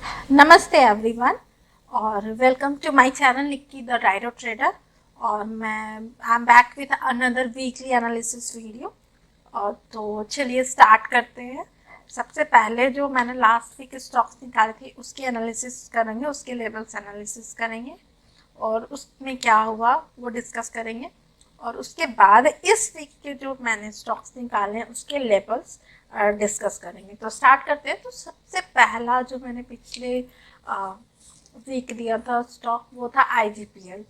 नमस्ते एवरीवन और welcome to my channel Nikki the rido trader. और मैं I am back with another weekly analysis video. और तो चलिए स्टार्ट करते हैं। सबसे पहले जो मैंने लास्ट वीक स्टॉक्स निकाले थे उसकी एनालिसिस करेंगे, उसके लेवल्स एनालिसिस करेंगे और उसमें क्या हुआ वो डिस्कस करेंगे। और उसके बाद इस वीक के जो मैंने स्टॉक्स निकाले हैं उसके लेवल्स डिस्कस करेंगे। तो स्टार्ट करते हैं। तो सबसे पहला जो मैंने पिछले वीक दिया था स्टॉक वो था आईजीपीएल।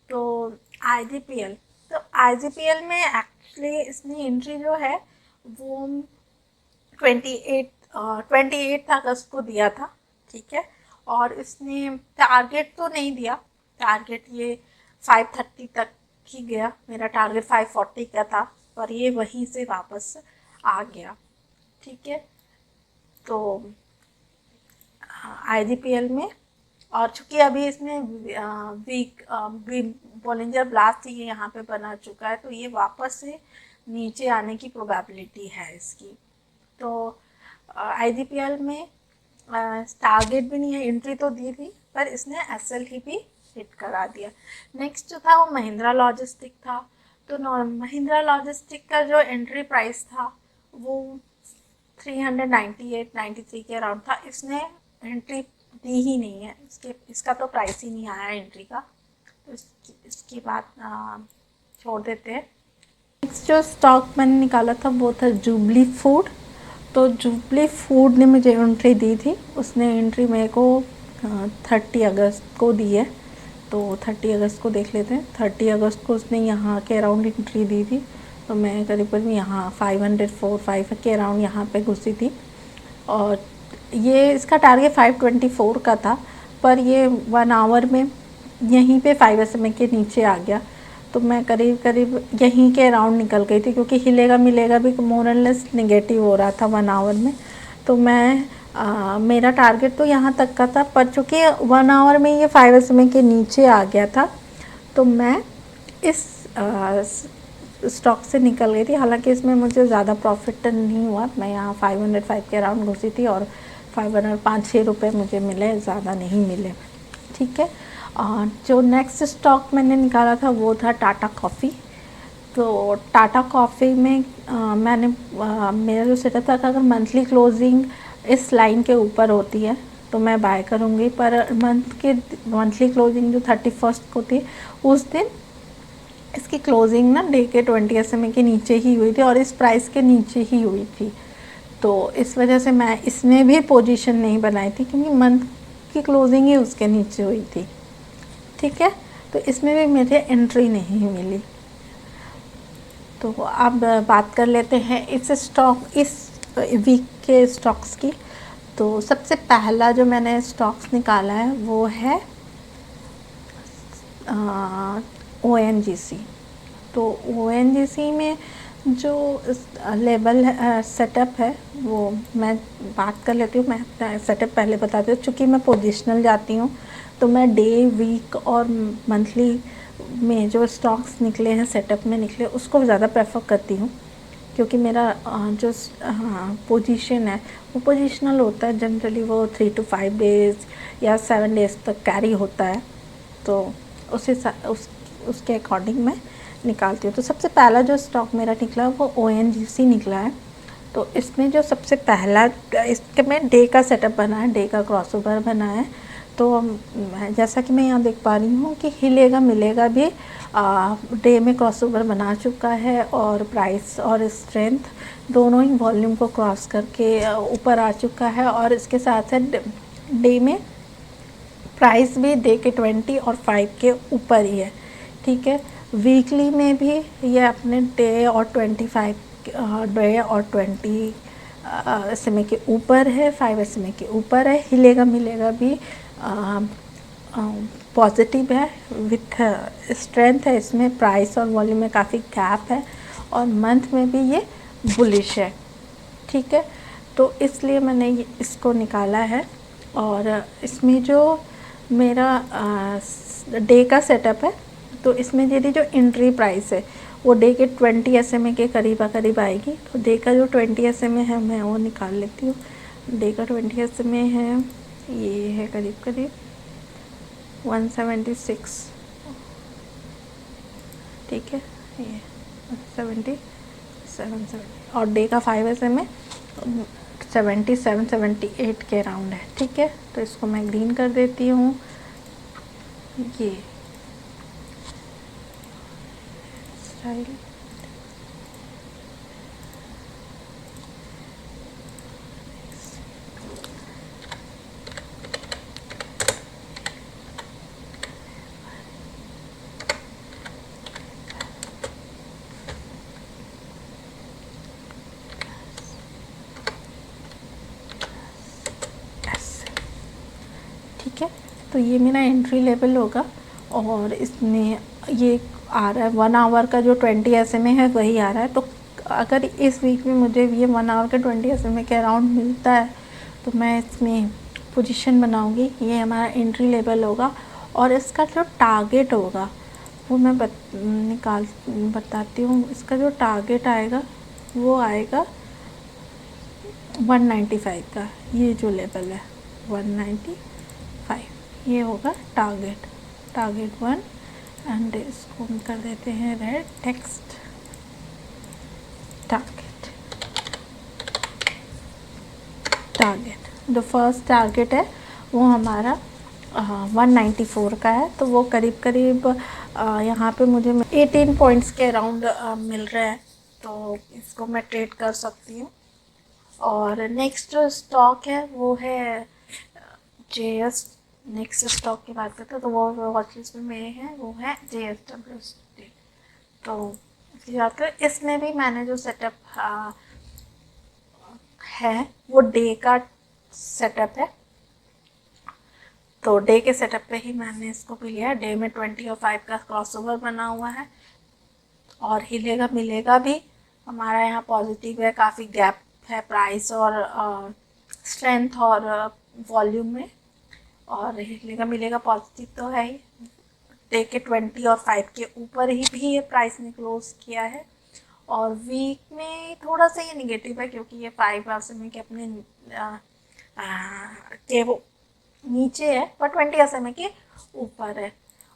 तो आईजीपीएल तो आईजीपीएल में एक्चुअली इसमें एंट्री जो है वो 28 अगस्त को दिया था, ठीक है। और इसने टारगेट तो नहीं दिया, टारगेट ये 530 तक ही गया। मेरा टारगेट 540 का था पर ये वहीं से वापस आ गया, ठीक है। तो आईजीपीएल में और चूंकि अभी इसमें वीक बॉलिंजर ब्लास्ट ये यहाँ पे बना चुका है तो ये वापस से नीचे आने की प्रोबेबिलिटी है इसकी। तो आईजीपीएल में टारगेट भी नहीं है, एंट्री तो दी थी पर इसने एसएल ही भी हिट करा दिया। नेक्स्ट जो था वो महिंद्रा लॉजिस्टिक था। तो महिंद्रा लॉजिस्टिक का जो एंट्री प्राइस था वो 398-93 के अराउंड था। इसने एंट्री दी ही नहीं है, इसका तो प्राइस ही नहीं आया एंट्री का। तो इसकी बात छोड़ देते हैं। नेक्स्ट जो स्टॉक मैंने निकाला था वो था जुबली फूड। तो जुबली फूड ने मुझे एंट्री दी थी, उसने एंट्री मेरे को 30 अगस्त को दी है। तो 30 अगस्त को देख लेते हैं। 30 अगस्त को उसने यहाँ के अराउंड एंट्री दी थी। तो मैं करीबन यहाँ 504-5 के अराउंड यहाँ पे घुसी थी। और ये इसका टारगेट 524 का था पर ये 1 आवर में यहीं पे 5 SMA के नीचे आ गया। तो मैं करीब करीब यहीं के अराउंड निकल गई थी क्योंकि हिलेगा मिलेगा भी मोर एंड लेस नेगेटिव हो रहा था 1 आवर में। तो मैं मेरा टारगेट तो यहाँ तक का था पर चूँकि 1 आवर में ये 5 SMA के नीचे आ गया था तो मैं इस स्टॉक से निकल गई थी। हालांकि इसमें मुझे ज़्यादा प्रॉफिट नहीं हुआ, मैं यहाँ 505 के अराउंड घुसी थी और 505-6 रुपये मुझे मिले, ज़्यादा नहीं मिले, ठीक है। जो नेक्स्ट स्टॉक मैंने निकाला था वो था टाटा कॉफ़ी। तो टाटा कॉफ़ी में मैंने मेरा जो सेटअप था अगर मंथली क्लोजिंग इस लाइन के ऊपर होती है तो मैं बाय करूँगी। पर मंथली क्लोजिंग जो 31 को थी उस दिन इसकी क्लोजिंग ना डे के 20 SMA के नीचे ही हुई थी और इस प्राइस के नीचे ही हुई थी। तो इस वजह से मैं इसमें भी पोजीशन नहीं बनाई थी क्योंकि मंथ की क्लोजिंग ही उसके नीचे हुई थी, ठीक है। तो इसमें भी मुझे एंट्री नहीं मिली। तो अब बात कर लेते हैं इस वीक के स्टॉक्स की। तो सबसे पहला जो मैंने स्टॉक्स निकाला है वो है ONGC। तो ONGC में जो लेवल सेटअप है वो मैं बात कर लेती हूँ। मैं सेटअप पहले बताती हूँ। चूँकि मैं पोजिशनल जाती हूँ तो मैं डे, वीक और मंथली में जो स्टॉक्स निकले हैं सेटअप में निकले उसको ज़्यादा प्रेफर करती हूँ क्योंकि मेरा जो पोजीशन है वो पोजिशनल होता है। जनरली वो 3 to 5 डेज़ या 7 डेज़ तक कैरी होता है। तो उसके अकॉर्डिंग मैं निकालती हूँ। तो सबसे पहला जो स्टॉक मेरा निकला वो ONGC निकला है। तो इसमें जो सबसे पहला इसके में डे का सेटअप बना है, डे का क्रॉसओवर बना है। तो जैसा कि मैं यहाँ देख पा रही हूँ कि हिलेगा मिलेगा भी डे में क्रॉसओवर बना चुका है और प्राइस और स्ट्रेंथ दोनों ही वॉल्यूम को क्रॉस करके ऊपर आ चुका है। और इसके साथ साथ डे में प्राइस भी डे के 20 और 5 के ऊपर ही है, ठीक है। वीकली में भी ये अपने डे और 25 डे और 20 SMA के ऊपर है, 5 SMA के ऊपर है। हिलेगा मिलेगा भी पॉजिटिव है विथ स्ट्रेंथ है। इसमें प्राइस और वॉल्यूम में काफ़ी गैप है और मंथ में भी ये बुलिश है, ठीक है। तो इसलिए मैंने इसको निकाला है। और इसमें जो मेरा डे का सेटअप है तो इसमें यदि जो एंट्री प्राइस है वो डे के 20 SMA के करीब आएगी। तो डे का जो 20 SMA है मैं वो निकाल लेती हूँ। डे का 20 SMA है ये है करीब करीब 176, ठीक है, ये 177 और डे का 5 में 77-78 के अराउंड है, ठीक है। तो इसको मैं ग्रीन कर देती हूँ। ये स्टाइल ठीक है। तो ये मेरा एंट्री लेवल होगा और इसमें ये आ रहा है 1 आवर का जो 20 SMA है वही आ रहा है। तो अगर इस वीक में मुझे ये 1 आवर के 20 SMA के अराउंड मिलता है तो मैं इसमें पोजीशन बनाऊंगी। ये हमारा एंट्री लेवल होगा और इसका जो टारगेट होगा वो मैं बताती हूँ। इसका जो टारगेट आएगा वो आएगा 195 का, ये जो लेवल है 195, ये होगा टारगेट 1। एंड इसको हम कर देते हैं रेड टेक्स्ट टारगेट। जो फर्स्ट टारगेट है वो हमारा 194 का है। तो वो करीब करीब यहाँ पे मुझे 18 पॉइंट्स के अराउंड मिल रहा है, तो इसको मैं ट्रेड कर सकती हूँ। और नेक्स्ट जो स्टॉक है वो है JS। नेक्स्ट स्टॉक की बात करते हैं तो वो वॉच लिस्ट में मेरे हैं, वो है JSW। तो इसकी बात करें, इसमें भी मैंने जो सेटअप है वो डे का सेटअप है। तो डे के सेटअप पे ही मैंने इसको भी लिया। डे में 20 और 5 का क्रॉसओवर बना हुआ है और हिलेगा मिलेगा भी। हमारा यहाँ पॉजिटिव है, काफ़ी गैप है प्राइस और स्ट्रेंथ और वॉल्यूम में, और हिलेगा मिलेगा पॉजिटिव तो है ही। डे के 20 और 5 के ऊपर ही भी ये प्राइस ने क्लोज किया है। और वीक में थोड़ा सा ये निगेटिव है क्योंकि ये 5 SMA के अपने के वो नीचे है पर 20 SMA के ऊपर है।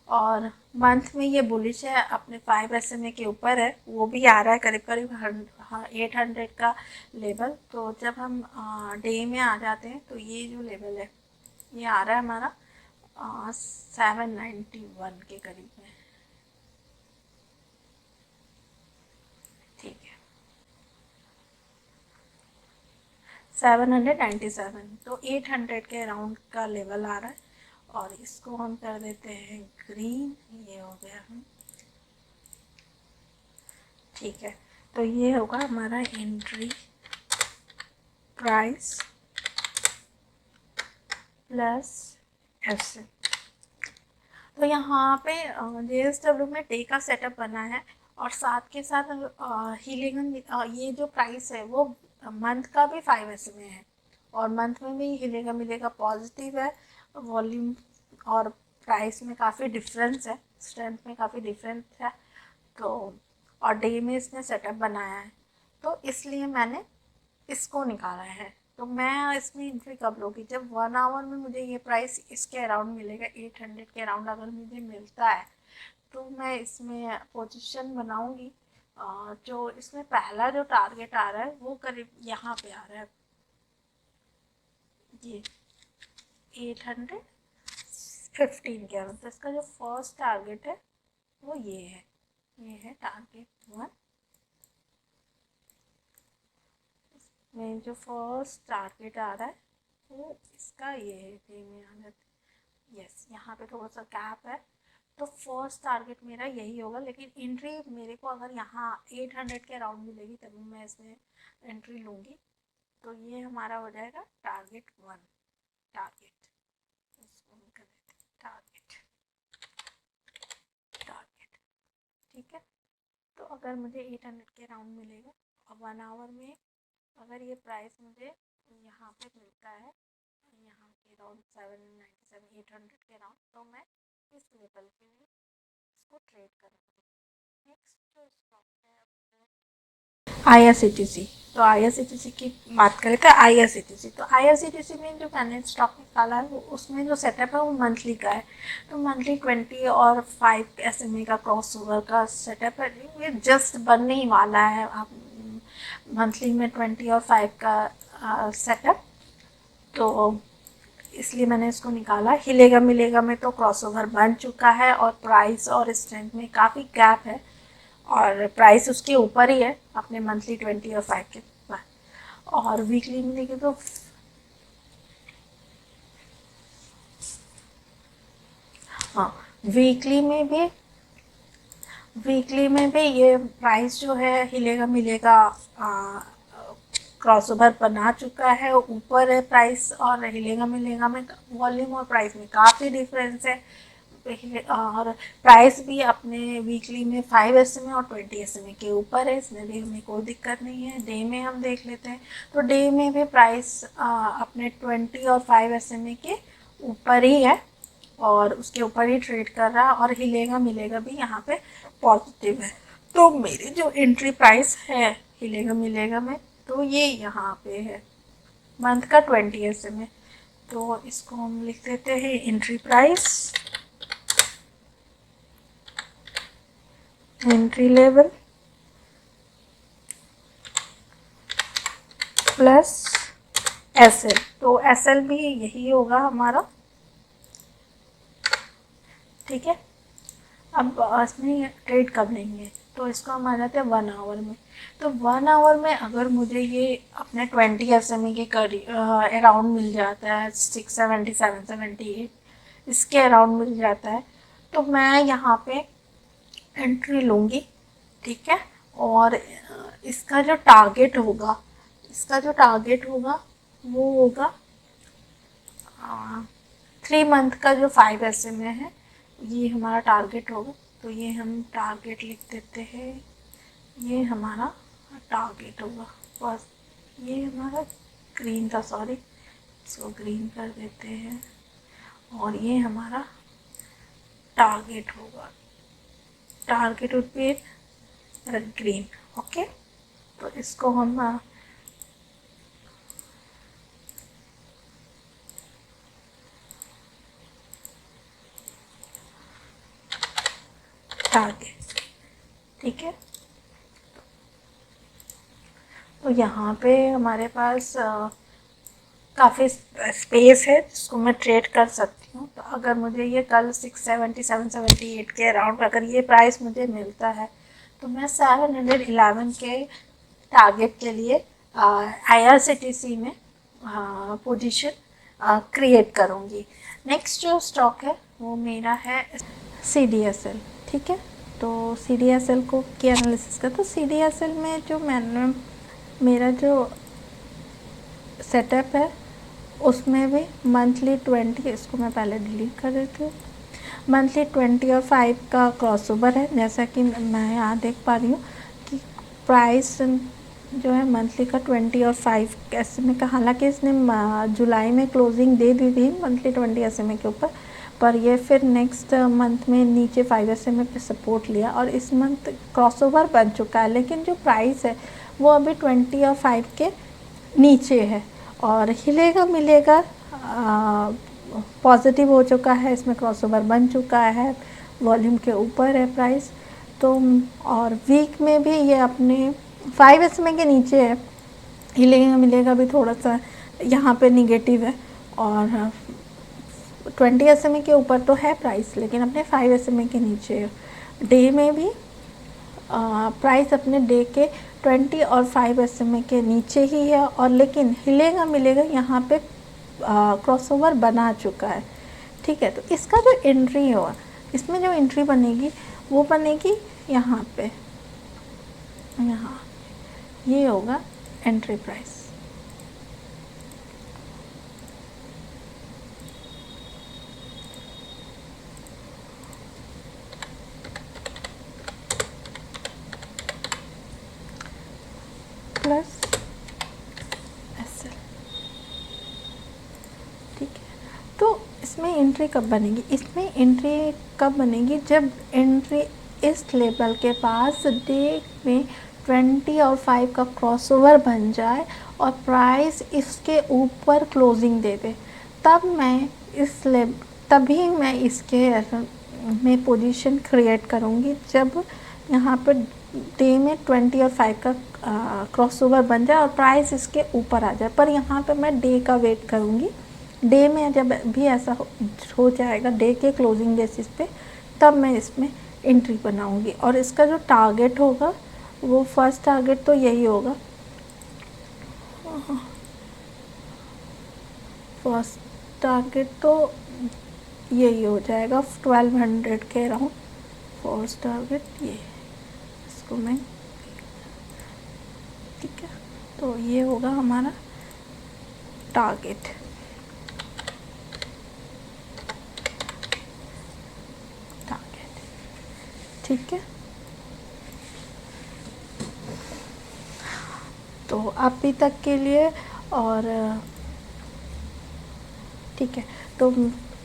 और मंथ में ये बुलिश है, अपने 5 SMA के ऊपर है, वो भी आ रहा है करीब करीब 800 का लेवल। तो जब हम डे में आ जाते हैं तो ये जो लेवल है ये आ रहा है हमारा 791 के करीब में, ठीक है, 797। तो 800 के अराउंड का लेवल आ रहा है और इसको हम कर देते हैं ग्रीन। ये हो गया हम, ठीक है। तो ये होगा हमारा एंट्री प्राइस प्लस एफ। तो यहाँ पे JSW में डे का सेटअप बना है और साथ के साथ हीलिंगन ये जो प्राइस है वो मंथ का भी 5 SMA है और मंथ में भी हिलेगा मिलेगा पॉजिटिव है। वॉल्यूम और प्राइस में काफ़ी डिफरेंस है, स्ट्रेंथ में काफ़ी डिफरेंस है। तो और डे में इसने सेटअप बनाया है तो इसलिए मैंने इसको निकाला है। तो मैं इसमें एंट्री कब लूँगी, जब 1 आवर में मुझे ये प्राइस इसके अराउंड मिलेगा, 800 के अराउंड अगर मुझे मिलता है तो मैं इसमें पोजीशन बनाऊँगी। जो इसमें पहला जो टारगेट आ रहा है वो करीब यहाँ पे आ रहा है, ये 815 के अराउंड। तो इसका जो फर्स्ट टारगेट है वो ये है टारगेट 1 में। जो फर्स्ट टारगेट आ रहा है वो इसका ये है, डे में आ जाता है, यस, यहाँ पे थोड़ा सा गैप है। तो फर्स्ट टारगेट मेरा यही होगा, लेकिन एंट्री मेरे को अगर यहाँ 800 के अराउंड मिलेगी तभी मैं इसमें एंट्री लूँगी। तो ये हमारा हो जाएगा टारगेट 1, टारगेट, इसको हम कर देते हैं टारगेट, ठीक है। तो अगर मुझे 800 के अराउंड मिलेगा और 1 आवर में अगर ये प्राइस मुझे यहाँ पे मिलता है, यहाँ के अराउंड 797 800 के अराउंड, तो मैं इस लेवल के लिए इसको ट्रेड करूँगी। नेक्स्ट जो स्टॉक है IRCTC। तो IRCTC की बात करें तो IRCTC, तो IRCTC में जो मैंने स्टॉक निकाला है वो उसमें जो सेटअप है वो मंथली का है। तो मंथली 20 और 5 SMA का क्रॉस ओवर का सेटअप है, ये जस्ट बनने ही वाला है। आप मंथली में 20 और 5 का सेटअप, तो इसलिए मैंने इसको निकाला। हिलेगा मिलेगा में तो क्रॉसओवर बन चुका है और प्राइस और स्ट्रेंथ में काफ़ी गैप है, और प्राइस उसके ऊपर ही है अपने मंथली 20 और 5 के बाद। और वीकली में देखें तो हाँ, वीकली में भी ये प्राइस जो है हिलेगा मिलेगा क्रॉसओवर बना चुका है, ऊपर है प्राइस, और हिलेगा मिलेगा में वॉल्यूम और प्राइस में काफ़ी डिफरेंस है। और प्राइस भी अपने वीकली में 5 SMA और 20 SMA के ऊपर है, इसमें भी हमें कोई दिक्कत नहीं है। डे में हम देख लेते हैं, तो डे में भी प्राइस अपने 20 और 5 SMA के ऊपर ही है, और उसके ऊपर ही ट्रेड कर रहा है, और हिलेगा मिलेगा भी यहाँ पे पॉजिटिव है। तो मेरी जो एंट्री प्राइस है हिलेगा मिलेगा में, तो ये यहाँ पे है मंथ का 20 SMA। तो इसको हम लिख देते हैं entry price, entry level plus SL। तो SL भी यही होगा हमारा, ठीक है। अब इसमें ट्रेड कब लेंगे, तो इसको हम आ जाते हैं 1 आवर में। तो 1 आवर में अगर मुझे ये अपने 20 SMA के अराउंड मिल जाता है, 670 778 इसके अराउंड मिल जाता है, तो मैं यहाँ पे एंट्री लूँगी, ठीक है। और इसका जो टारगेट होगा वो होगा 3 मंथ का जो 5 SMA है, ये हमारा टारगेट होगा। तो ये हम टारगेट लिख देते हैं, ये हमारा टारगेट होगा। बस ये हमारा ग्रीन था, सॉरी, इसको ग्रीन कर देते हैं, और ये हमारा टारगेट होगा, target would be green, okay. तो इसको हम टारगेट, ठीक है। तो यहाँ पे हमारे पास काफ़ी स्पेस है जिसको मैं ट्रेड कर सकती हूँ। तो अगर मुझे ये कल 670 778 के अराउंड अगर ये प्राइस मुझे मिलता है, तो मैं 711 के टारगेट के लिए IRCTC में पोजीशन क्रिएट करूँगी। नेक्स्ट जो स्टॉक है वो मेरा है CDSL, ठीक है। तो CDSL को क्या एनालिसिस का, तो CDSL में जो मेरा जो सेटअप है उसमें भी मंथली 20, इसको मैं पहले डिलीट कर देती हूँ, मंथली 20 और 5 का क्रॉसओवर है। जैसा कि मैं यहाँ देख पा रही हूँ कि प्राइस जो है मंथली का 20 और 5 SMA का, हालांकि इसने जुलाई में क्लोजिंग दे दी थी मंथली 20 SMA के ऊपर, पर ये फिर नेक्स्ट मंथ में नीचे 5 SMA पे सपोर्ट लिया, और इस मंथ क्रॉसओवर बन चुका है, लेकिन जो प्राइस है वो अभी 20 और 5 के नीचे है, और हिलेगा मिलेगा पॉजिटिव हो चुका है, इसमें क्रॉसओवर बन चुका है, वॉल्यूम के ऊपर है प्राइस। तो और वीक में भी ये अपने 5 SMA के नीचे है, हिलेगा मिलेगा भी थोड़ा सा यहाँ पे निगेटिव है, और 20 SMA के ऊपर तो है प्राइस, लेकिन अपने 5 SMA के नीचे है। डे में भी प्राइस अपने डे के 20 और 5 SMA के नीचे ही है, और लेकिन हिलेगा मिलेगा यहाँ पे क्रॉसओवर बना चुका है, ठीक है। तो इसका जो एंट्री होगा, इसमें जो एंट्री बनेगी वो बनेगी यहाँ पे, यहाँ ये होगा एंट्री प्राइस। प्लस SL, ठीक है। तो इसमें एंट्री कब बनेगी, इसमें एंट्री कब बनेगी, जब एंट्री इस लेवल के पास डे में 20 और 5 का क्रॉसओवर बन जाए और प्राइस इसके ऊपर क्लोजिंग दे दे, तभी मैं इसके में पोजीशन क्रिएट करूँगी। जब यहाँ पर डे में 20 और 5 का क्रॉसओवर बन जाए और प्राइस इसके ऊपर आ जाए, पर यहाँ पे मैं डे का वेट करूँगी। डे में जब भी ऐसा हो जाएगा डे के क्लोजिंग बेसिस पे, तब मैं इसमें एंट्री बनाऊँगी। और इसका जो टारगेट होगा वो फर्स्ट टारगेट तो यही होगा, फर्स्ट टारगेट तो यही हो जाएगा 1200 के अराउंड। फर्स्ट टारगेट ये, इसको मैं, ठीक है, तो ये होगा हमारा टारगेट। ठीक है, तो अभी तक के लिए, और ठीक है, तो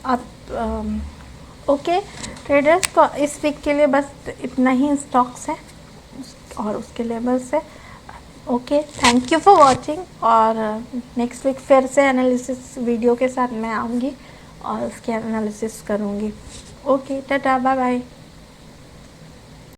आप ओके ट्रेडर्स, तो इस वीक के लिए बस इतना ही स्टॉक्स है और उसके लेवल्स है। Okay, thank you for watching, और नेक्स्ट वीक फिर से एनालिसिस वीडियो के साथ मैं आऊँगी और उसकी एनालिसिस करूँगी। Okay, tata, bye bye.